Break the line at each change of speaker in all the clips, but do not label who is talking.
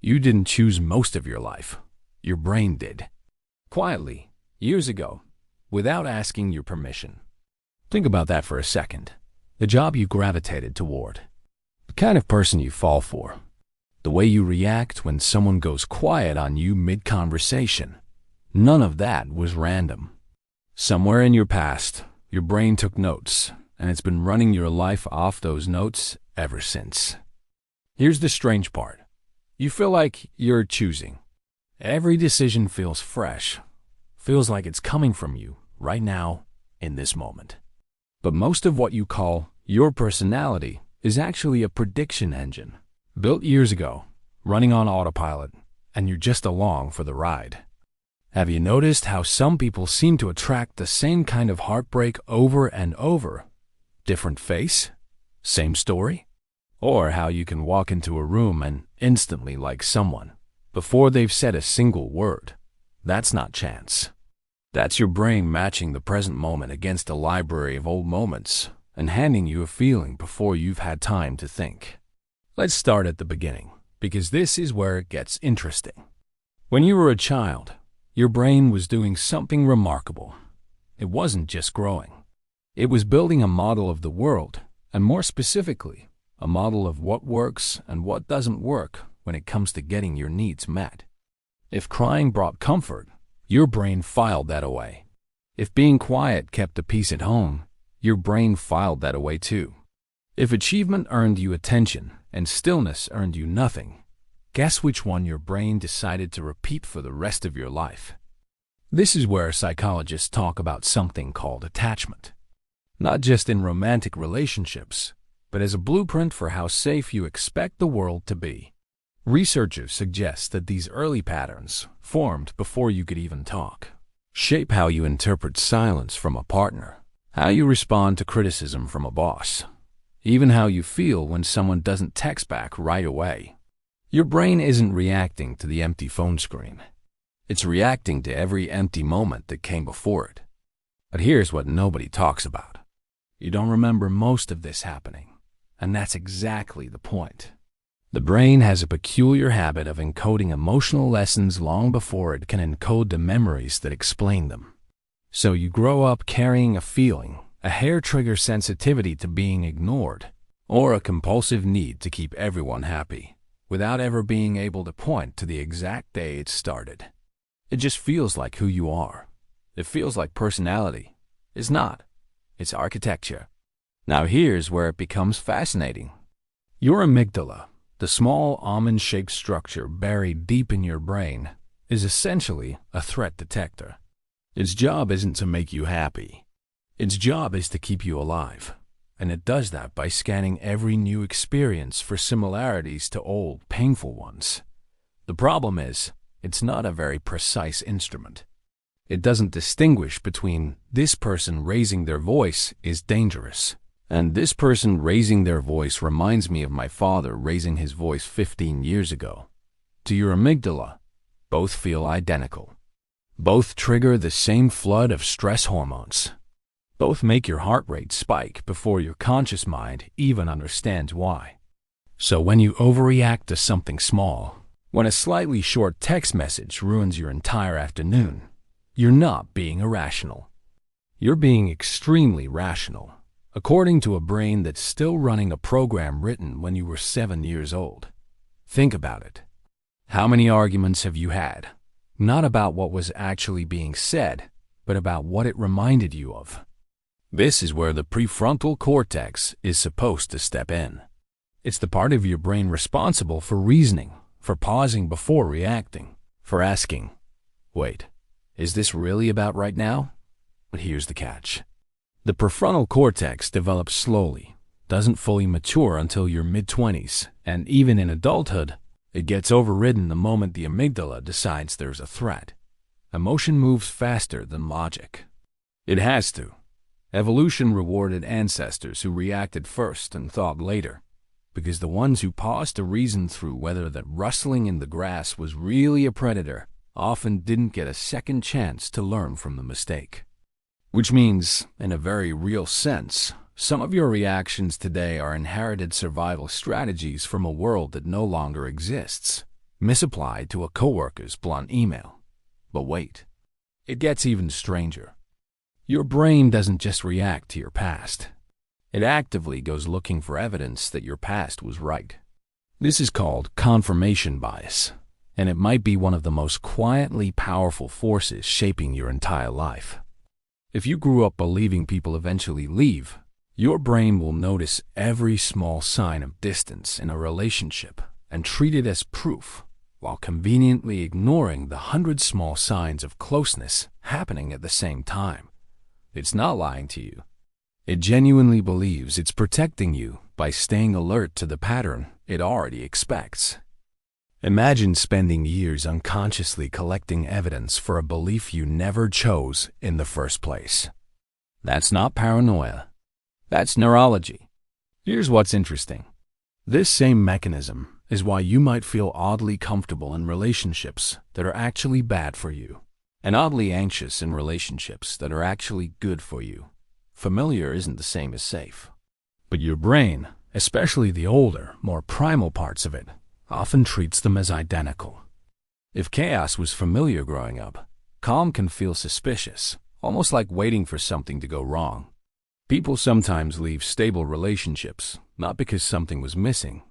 You didn't choose most of your life. Your brain did. Quietly, years ago, without asking your permission. Think about that for a second. The job you gravitated toward. The kind of person you fall for. The way you react when someone goes quiet on you mid-conversation. None of that was random. Somewhere in your past, your brain took notes, and it's been running your life off those notes ever since. Here's the strange part. You feel like you're choosing. Every decision feels fresh, feels like it's coming from you right now, in this moment. But most of what you call your personality is actually a prediction engine, built years ago, running on autopilot, and you're just along for the ride. Have you noticed how some people seem to attract the same kind of heartbreak over and over? Different face? Same story? Or how you can walk into a room and instantly like someone before they've said a single word? That's not chance. That's your brain matching the present moment against a library of old moments and handing you a feeling before you've had time to think. Let's start at the beginning, because this is where it gets interesting. When you were a child, your brain was doing something remarkable. It wasn't just growing. It was building a model of the world, and more specifically, a model of what works and what doesn't work when it comes to getting your needs met. If crying brought comfort, your brain filed that away. If being quiet kept the peace at home, your brain filed that away too. If achievement earned you attention and stillness earned you nothing, guess which one your brain decided to repeat for the rest of your life? This is where psychologists talk about something called attachment. Not just in romantic relationships, but as a blueprint for how safe you expect the world to be. Researchers suggest that these early patterns, formed before you could even talk, shape how you interpret silence from a partner, how you respond to criticism from a boss, even how you feel when someone doesn't text back right away. Your brain isn't reacting to the empty phone screen. It's reacting to every empty moment that came before it. But here's what nobody talks about. You don't remember most of this happening, and that's exactly the point. The brain has a peculiar habit of encoding emotional lessons long before it can encode the memories that explain them. So you grow up carrying a feeling, a hair-trigger sensitivity to being ignored, or a compulsive need to keep everyone happy, without ever being able to point to the exact day it started. It just feels like who you are. It feels like personality. It's not. It's architecture. Now here's where it becomes fascinating. Your amygdala, the small almond-shaped structure buried deep in your brain, is essentially a threat detector. Its job isn't to make you happy. Its job is to keep you alive, and it does that by scanning every new experience for similarities to old, painful ones. The problem is, it's not a very precise instrument. It doesn't distinguish between this person raising their voice is dangerous, and this person raising their voice reminds me of my father raising his voice 15 years ago. To your amygdala, both feel identical. Both trigger the same flood of stress hormones. Both make your heart rate spike before your conscious mind even understands why. So when you overreact to something small, when a slightly short text message ruins your entire afternoon, you're not being irrational. You're being extremely rational, according to a brain that's still running a program written when you were 7 years old. Think about it. How many arguments have you had? Not about what was actually being said, but about what it reminded you of. This is where the prefrontal cortex is supposed to step in. It's the part of your brain responsible for reasoning, for pausing before reacting, for asking, wait, is this really about right now? But here's the catch. The prefrontal cortex develops slowly, doesn't fully mature until your mid-20s, and even in adulthood, it gets overridden the moment the amygdala decides there's a threat. Emotion moves faster than logic. It has to. Evolution rewarded ancestors who reacted first and thought later, because the ones who paused to reason through whether that rustling in the grass was really a predator often didn't get a second chance to learn from the mistake. Which means, in a very real sense, some of your reactions today are inherited survival strategies from a world that no longer exists. misapplied to a coworker's blunt email. But wait, it gets even stranger. Your brain doesn't just react to your past. It actively goes looking for evidence that your past was right. This is called confirmation bias, and it might be one of the most quietly powerful forces shaping your entire life. If you grew up believing people eventually leave, your brain will notice every small sign of distance in a relationship and treat it as proof, while conveniently ignoring the 100 small signs of closeness happening at the same time. It's not lying to you. It genuinely believes it's protecting you by staying alert to the pattern it already expects. Imagine spending years unconsciously collecting evidence for a belief you never chose in the first place. That's not paranoia. That's neurology. Here's what's interesting. This same mechanism is why you might feel oddly comfortable in relationships that are actually bad for you, and oddly anxious in relationships that are actually good for you. Familiar isn't the same as safe. But your brain, especially the older, more primal parts of it, often treats them as identical. If chaos was familiar growing up, calm can feel suspicious, almost like waiting for something to go wrong. People sometimes leave stable relationships, not because something was missing,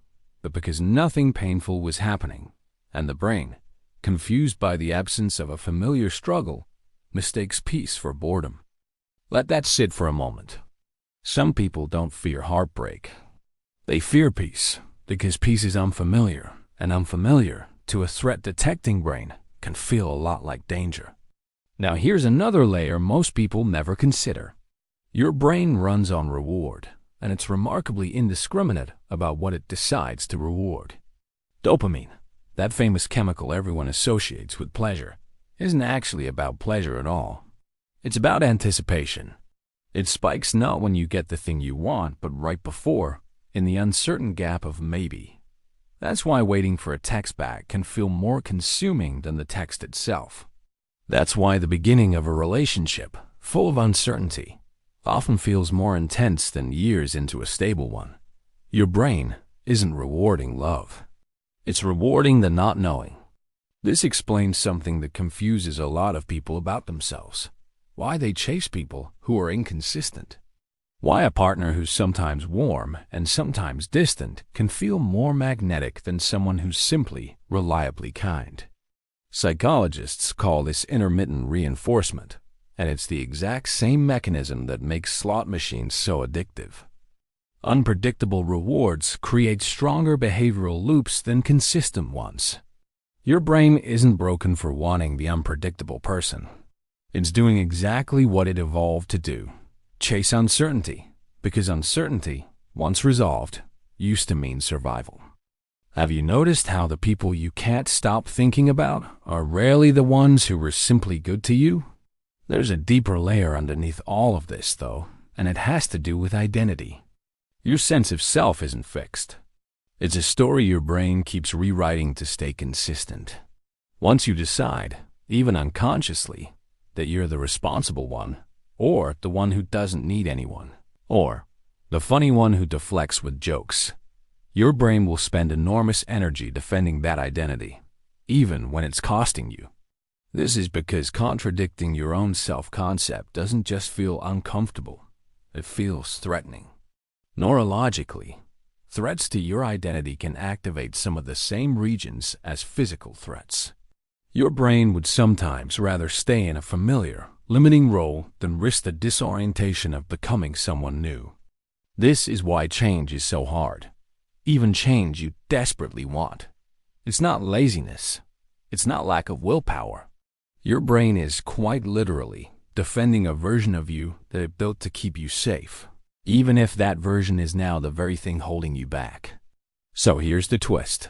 but because nothing painful was happening, and the brain, confused by the absence of a familiar struggle, mistakes peace for boredom. Let that sit for a moment. Some people don't fear heartbreak. They fear peace, because peace is unfamiliar, and unfamiliar to a threat-detecting brain can feel a lot like danger. Now here's another layer most people never consider. Your brain runs on reward, and it's remarkably indiscriminate about what it decides to reward. Dopamine, that famous chemical everyone associates with pleasure, isn't actually about pleasure at all. It's about anticipation. It spikes not when you get the thing you want, but right before, in the uncertain gap of maybe. That's why waiting for a text back can feel more consuming than the text itself. That's why the beginning of a relationship, full of uncertainty, often feels more intense than years into a stable one. Your brain isn't rewarding love. It's rewarding the not knowing. This explains something that confuses a lot of people about themselves. Why they chase people who are inconsistent. Why a partner who's sometimes warm and sometimes distant can feel more magnetic than someone who's simply reliably kind. Psychologists call this intermittent reinforcement, and it's the exact same mechanism that makes slot machines so addictive. Unpredictable rewards create stronger behavioral loops than consistent ones. Your brain isn't broken for wanting the unpredictable person. It's doing exactly what it evolved to do. Chase uncertainty, because uncertainty, once resolved, used to mean survival. Have you noticed how the people you can't stop thinking about are rarely the ones who were simply good to you? There's a deeper layer underneath all of this, though, and it has to do with identity. Your sense of self isn't fixed. It's a story your brain keeps rewriting to stay consistent. Once you decide, even unconsciously, that you're the responsible one, or the one who doesn't need anyone, or the funny one who deflects with jokes, your brain will spend enormous energy defending that identity, even when it's costing you. This is because contradicting your own self-concept doesn't just feel uncomfortable, it feels threatening. Neurologically, threats to your identity can activate some of the same regions as physical threats. Your brain would sometimes rather stay in a familiar, limiting role than risk the disorientation of becoming someone new. This is why change is so hard, even change you desperately want. It's not laziness. It's not lack of willpower. Your brain is quite literally defending a version of you that it built to keep you safe, even if that version is now the very thing holding you back. So here's the twist.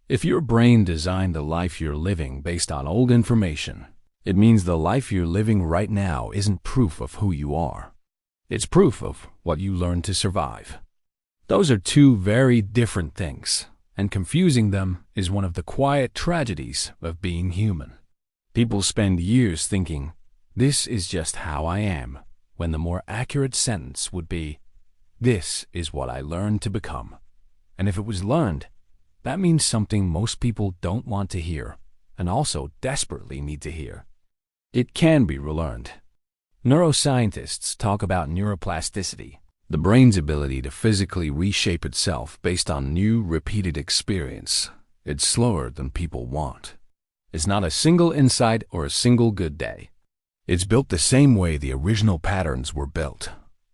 If your brain designed the life you're living based on old information, it means the life you're living right now isn't proof of who you are. It's proof of what you learned to survive. Those are two very different things, and confusing them is one of the quiet tragedies of being human. People spend years thinking, this is just how I am, when the more accurate sentence would be, this is what I learned to become. And if it was learned, that means something most people don't want to hear and also desperately need to hear. It can be relearned. Neuroscientists talk about neuroplasticity, the brain's ability to physically reshape itself based on new, repeated experience. It's slower than people want. It's not a single insight or a single good day. It's built the same way the original patterns were built,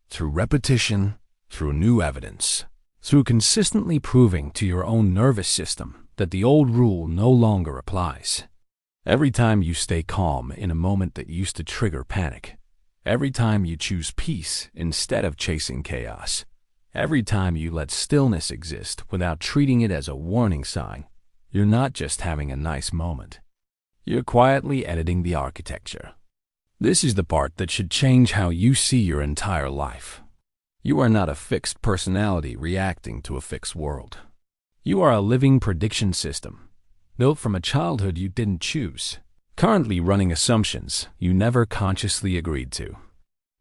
through repetition, through new evidence, through consistently proving to your own nervous system that the old rule no longer applies. Every time you stay calm in a moment that used to trigger panic, every time you choose peace instead of chasing chaos, every time you let stillness exist without treating it as a warning sign, you're not just having a nice moment. You're quietly editing the architecture. This is the part that should change how you see your entire life. You are not a fixed personality reacting to a fixed world. You are a living prediction system, built from a childhood you didn't choose, currently running assumptions you never consciously agreed to.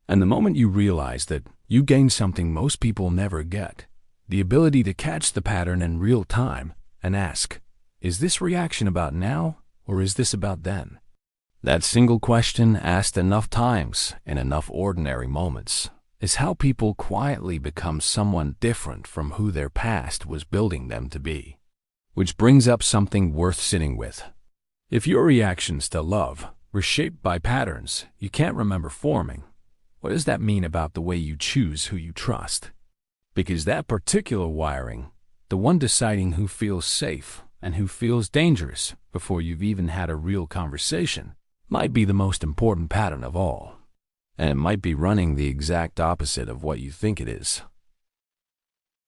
And the moment you realize that, you gain something most people never get, the ability to catch the pattern in real time and ask, is this reaction about now or is this about then? That single question asked enough times in enough ordinary moments is how people quietly become someone different from who their past was building them to be. Which brings up something worth sitting with. If your reactions to love were shaped by patterns you can't remember forming, what does that mean about the way you choose who you trust? Because that particular wiring, the one deciding who feels safe and who feels dangerous before you've even had a real conversation, might be the most important pattern of all. And it might be running the exact opposite of what you think it is.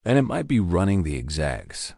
And it might be running the zigzags